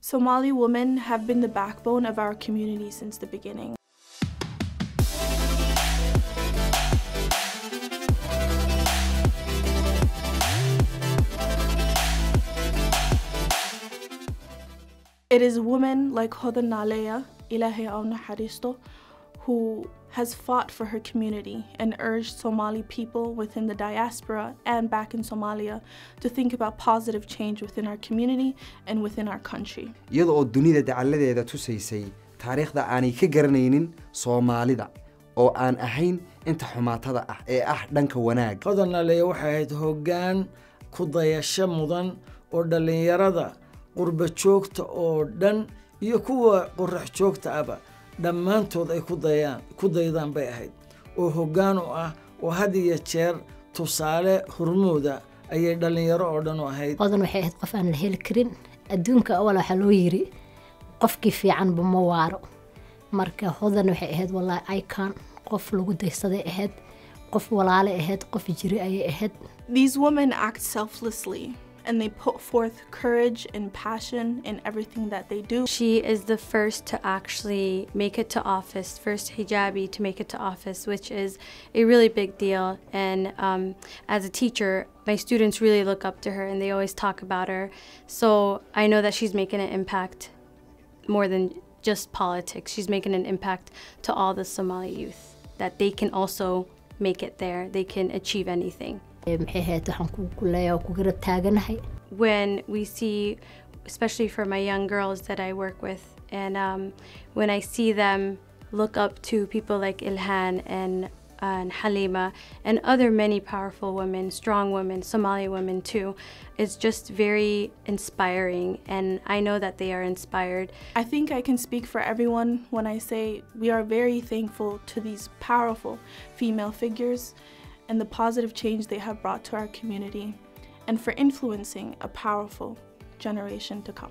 Somali women have been the backbone of our community since the beginning. It is women like Hodan Nalaye, Ilhan, who has fought for her community and urged Somali people within the diaspora and back in Somalia to think about positive change within our community and within our country. iyada oo dunida dacaladeeda tusaysay taariikhda aanay ka garanaynin Soomaalida oo aan ahayn inta xumaatada ah ee dhanka wanaag. Hodan Nalaye waxay ahayd hoggaan ku dayasho mudan oo dhalinyarada qurba joogta oo dhan iyo kuwa qorax joogta aba dhammaantood ay ku daydaan bay ahayd oo hoggaan u ah oo had iyo jeer tusaale hormooda ayay dhalinyaro oo dhan u ahayd. Hodan waxay ahayd qof aan la heli karin adduunka awal waxa loo yiri qofkii fiican ma waaro marka Hodan waxay ahayd wallahi icon qof lagu daysaday ahayd qof walaale ahayd qof jiri ayay ahayd. These women act selflessly and they put forth courage and passion in everything that they do. She is the first to actually make it to office, first hijabi to make it to office, which is a really big deal. And as a teacher, my students really look up to her and they always talk about her. So I know that she's making an impact more than just politics. She's making an impact to all the Somali youth, that they can also make it there, they can achieve anything. When we see, especially for my young girls that I work with, and when I see them look up to people like Ilhan and Halima and other many powerful women, strong women, Somali women too, it's just very inspiring, and I know that they are inspired. I think I can speak for everyone when I say we are very thankful to these powerful female figures and the positive change they have brought to our community, and for influencing a powerful generation to come.